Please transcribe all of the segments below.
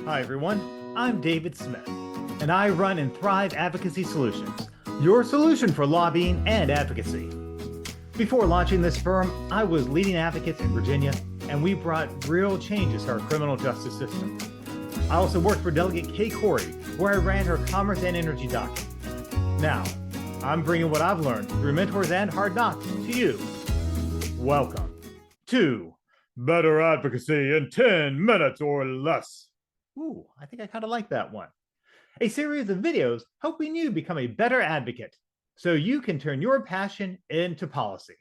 Hi, everyone. I'm David Smith, and I run Inthrive Advocacy Solutions, your solution for lobbying and advocacy. Before launching this firm, I was leading advocates in Virginia, and we brought real changes to our criminal justice system. I also worked for Delegate Kay Corey, where I ran her commerce and energy docket. Now, I'm bringing what I've learned through mentors and hard knocks to you. Welcome to Better Advocacy in 10 minutes or less. Ooh, I think I kind of like that one. A series of videos helping you become a better advocate so you can turn your passion into policy.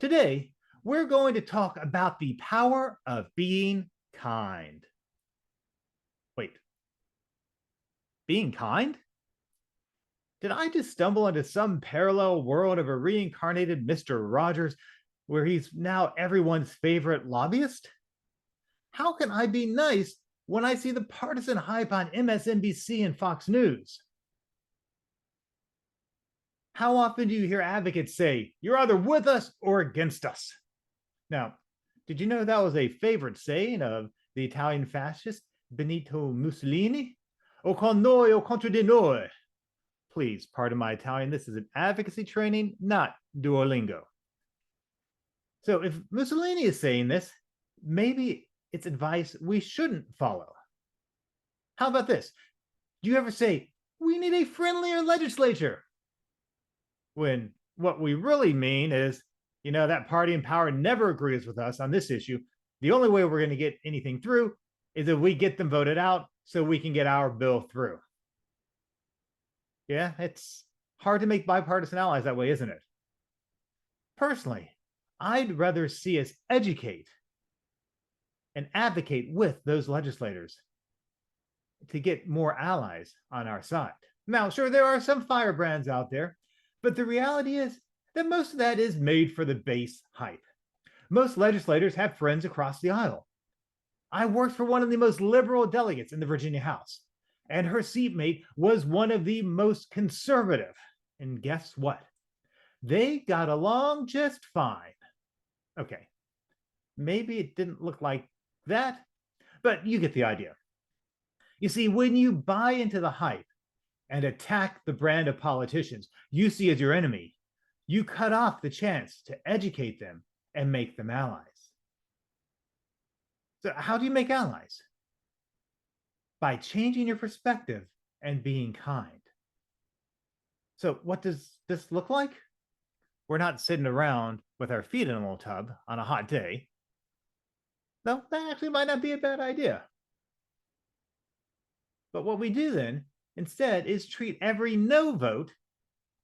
Today, we're going to talk about the power of being kind. Wait, being kind? Did I just stumble into some parallel world of a reincarnated Mr. Rogers where he's now everyone's favorite lobbyist? How can I be nice when I see the partisan hype on MSNBC and Fox News? How often do you hear advocates say, you're either with us or against us? Now, did you know that was a favorite saying of the Italian fascist Benito Mussolini? O con noi o contro di noi. Please, pardon my Italian, this is an advocacy training, not Duolingo. So if Mussolini is saying this, maybe it's advice we shouldn't follow. How about this? Do you ever say, we need a friendlier legislature? When what we really mean is, that party in power never agrees with us on this issue. The only way we're going to get anything through is if we get them voted out so we can get our bill through. Yeah, it's hard to make bipartisan allies that way, isn't it? Personally, I'd rather see us educate and advocate with those legislators to get more allies on our side. Now, sure, there are some firebrands out there, but the reality is that most of that is made for the base hype. Most legislators have friends across the aisle. I worked for one of the most liberal delegates in the Virginia House, and her seatmate was one of the most conservative. And guess what? They got along just fine. Okay, maybe it didn't look like that, but you get the idea. You see, when you buy into the hype and attack the brand of politicians you see as your enemy, you cut off the chance to educate them and make them allies. So how do you make allies? By changing your perspective and being kind. So what does this look like? We're not sitting around with our feet in a little tub on a hot day. No, that actually might not be a bad idea. But what we do then instead is treat every no vote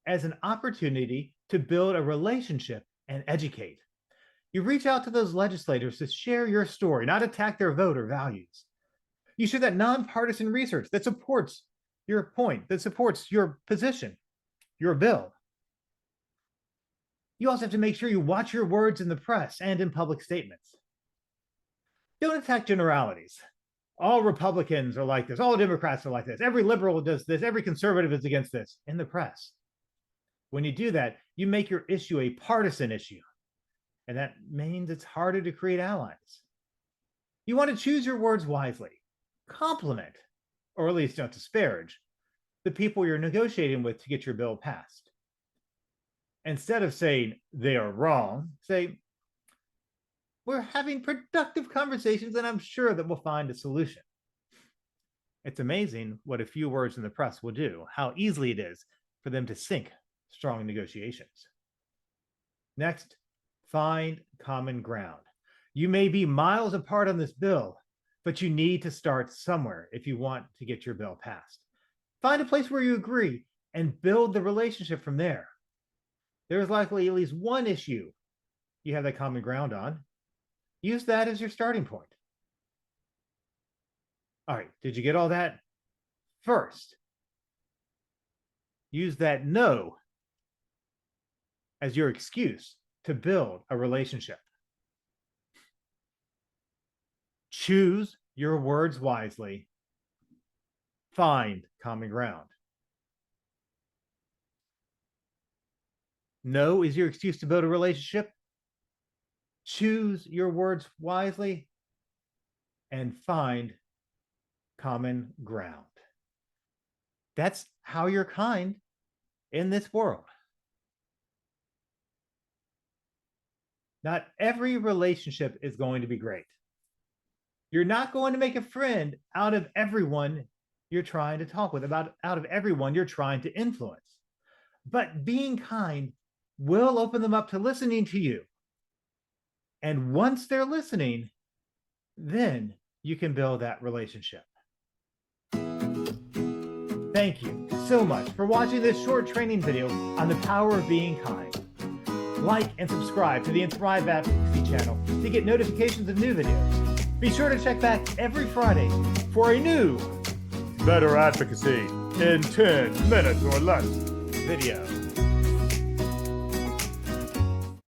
as an opportunity to build a relationship and educate. You reach out to those legislators to share your story, not attack their vote or values. You share that nonpartisan research that supports your point, that supports your position, your bill. You also have to make sure you watch your words in the press and in public statements. Don't attack generalities. All Republicans are like this. All Democrats are like this. Every liberal does this. Every conservative is against this in the press. When you do that, you make your issue a partisan issue. And that means it's harder to create allies. You want to choose your words wisely. Compliment, or at least don't disparage, the people you're negotiating with to get your bill passed. Instead of saying they are wrong, say, we're having productive conversations and I'm sure that we'll find a solution. It's amazing what a few words in the press will do, how easily it is for them to sink strong negotiations. Next, find common ground. You may be miles apart on this bill, but you need to start somewhere if you want to get your bill passed. Find a place where you agree and build the relationship from there. There's likely at least one issue you have that common ground on. Use that as your starting point. All right, did you get all that? First, use that no as your excuse to build a relationship. Choose your words wisely. Find common ground. No is your excuse to build a relationship. Choose your words wisely and find common ground. That's how you're kind in this world. Not every relationship is going to be great. You're not going to make a friend out of everyone you're trying to talk with, out of everyone you're trying to influence. But being kind will open them up to listening to you. And once they're listening, then you can build that relationship. Thank you so much for watching this short training video on the power of being kind. Like and subscribe to the Inthrive Advocacy channel to get notifications of new videos. Be sure to check back every Friday for a new Better Advocacy in 10 minutes or less video.